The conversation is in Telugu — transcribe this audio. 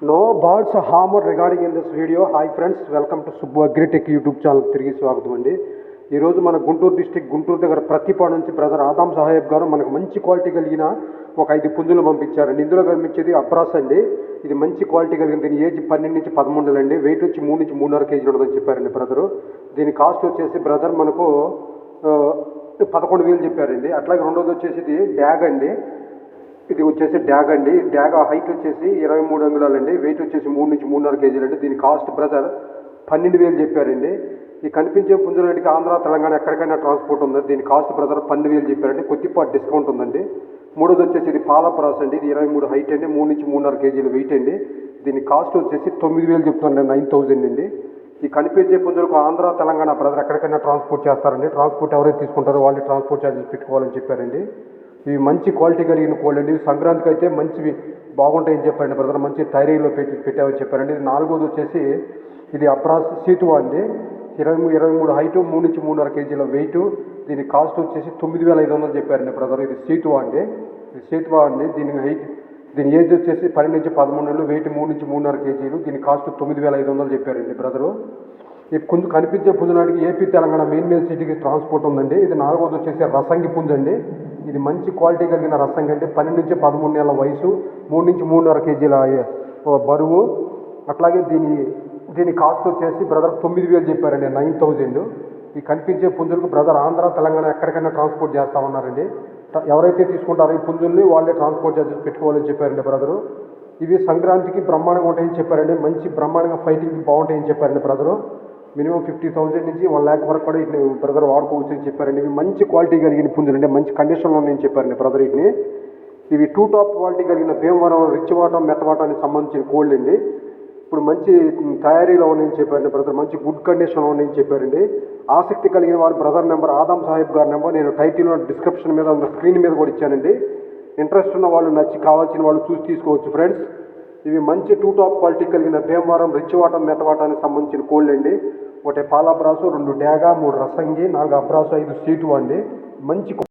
No birds harm regarding in this video. Hi friends, welcome to Subbu Agritech YouTube channel తిరిగి స్వాగతం అండి. ఈరోజు మన గుంటూరు డిస్టిక్ గుంటూరు దగ్గర ప్రతిపాడు నుంచి బ్రదర్ ఆదాం సాహెబ్ గారు మనకు మంచి క్వాలిటీ కలిగిన ఒక 5 పుంజులు పంపించారండి. ఇందులో కనిపించేది అబ్రాస్ అండి. ఇది మంచి క్వాలిటీ కలిగిన దీని ఏజ్ 12 నుంచి 13 అండి. వెయిట్ వచ్చి 3 నుంచి 3.5 కేజీలు ఉంటుందని చెప్పారండి బ్రదరు. దీని కాస్ట్ వచ్చేసి బ్రదర్ మనకు 11,000 చెప్పారండి. అట్లాగే రెండోది వచ్చేసి ఇది డ్యాగ్ అండి. ఇది వచ్చేసి డ్యాగ్ అండి. డ్యాగ్ హైట్ వచ్చేసి 23 అంగుళాలండి. వెయిట్ వచ్చేసి 3 నుంచి 3.5 కేజీలు అండి. దీని కాస్ట్ బ్రదర్ 12,000 చెప్పారండి. ఈ కనిపించే పుంజులకి ఆంధ్ర తెలంగాణ ఎక్కడికైనా ట్రాన్స్పోర్ట్ ఉంది. దీని కాస్ట్ బ్రదర్ 12,000 చెప్పారండి. కొద్దిపాటు డిస్కౌంట్ ఉందండి. మూడోది వచ్చేసి ఇది పాలప్రాస్ అండి. ఇది 23 హైట్ అండి. 3 నుంచి 3.5 కేజీలు వెయిట్ అండి. దీని కాస్ట్ వచ్చేసి 9,000 చెప్తుందండి. 9,000 అండి. ఈ కనిపించే పుంజులకు ఆంధ్ర తెలంగాణ బ్రదర్ ఎక్కడికైనా ట్రాన్స్పోర్ట్ చేస్తారండి. ట్రాన్స్పోర్ట్ ఎవరైతే తీసుకుంటారో వాళ్ళు ట్రాన్స్పోర్ట్ ఛార్జెస్ పెట్టుకోవాలని చెప్పారండి. ఇవి మంచి క్వాలిటీ కలిగిన కోళ్ళు అండి. సంక్రాంతికి అయితే మంచివి బాగుంటాయని చెప్పారండి బ్రదర్. మంచి తయారీలో పెట్టామని చెప్పారండి. ఇది నాలుగోది వచ్చేసి ఇది అప్రాస్ సీతువా అండి. 23 హైట్, 3 నుంచి 3.5 కేజీల వెయిట్. దీని కాస్ట్ వచ్చేసి 9,500 చెప్పారండి బ్రదర్. ఇది సీతువా అండి. ఇది సీతువా అండి. దీని ఏజ్ వచ్చేసి 12 నుంచి 13 నెలలు, వెయిట్ 3 నుంచి 3.5 కేజీలు. దీని కాస్ట్ 9,500 చెప్పారండి బ్రదరు. ఈ పుంజు కనిపించే పుంజునాటికి ఏపీ తెలంగాణ మెయిన్ సిటీకి ట్రాన్స్పోర్ట్ ఉందండి. ఇది నాలుగోది వచ్చేసి రసంగి పుంజు అండి. ఇది మంచి క్వాలిటీ కలిగిన రసంగి అంటే 12 నుంచి 13 నెలల వయసు, 3 నుంచి 3.5 కేజీల బరువు. అట్లాగే దీని కాస్ట్ వచ్చేసి బ్రదర్ 9,000 చెప్పారండి. 9,000. ఈ కనిపించే పుంజులకు బ్రదర్ ఆంధ్ర తెలంగాణ ఎక్కడికైనా ట్రాన్స్పోర్ట్ చేస్తా ఉన్నారండి. ఎవరైతే తీసుకుంటారో ఈ పుంజుల్ని వాళ్ళే ట్రాన్స్పోర్ట్ ఛార్జెస్ పెట్టుకోవాలని చెప్పారండి బ్రదరు. ఇవి సంక్రాంతికి బ్రహ్మాండంగా ఉంటాయని చెప్పారండి. మంచి బ్రహ్మాండంగా ఫైటింగ్కి బాగుంటాయని చెప్పారండి బ్రదరు. మినిమం 50,000 నుంచి 1 lakh వరకు కూడా ఇట్లా బ్రదర్ వాడుకోవచ్చు అని చెప్పారండి. ఇవి మంచి క్వాలిటీ కలిగిన పుంజులు అంటే మంచి కండిషన్లో ఉన్నాయని చెప్పారండి బ్రదర్. ఇవి 2 టాప్ క్వాలిటీ కలిగిన భీమవరం రిచ్ వాటం మెట్టవాటానికి సంబంధించిన కోళ్ళు అండి. ఇప్పుడు మంచి తయారీలో ఉన్నాయని చెప్పారండి బ్రదర్. మంచి గుడ్ కండిషన్లో ఉన్నాయని చెప్పారండి. ఆసక్తి కలిగిన వారి బ్రదర్ నెంబర్ ఆదాం సాహెబ్ గారి నెంబర్ నేను టైటిల్లో డిస్క్రిప్షన్ మీద స్క్రీన్ మీద కూడా ఇచ్చానండి. ఇంట్రెస్ట్ ఉన్న వాళ్ళు కావాల్సిన వాళ్ళు చూసి తీసుకోవచ్చు ఫ్రెండ్స్. ఇవి మంచి 2 టాప్ క్వాలిటీ కలిగిన భీమవరం రిచ్ వాటం మెట్టవాటానికి సంబంధించిన కోళ్ళు అండి. ఒకటి పాల అబ్రాసు, 2 డ్యాగా, 3 రసంగి, 4 అబ్రాసు, 5 సీటు అండి. మంచి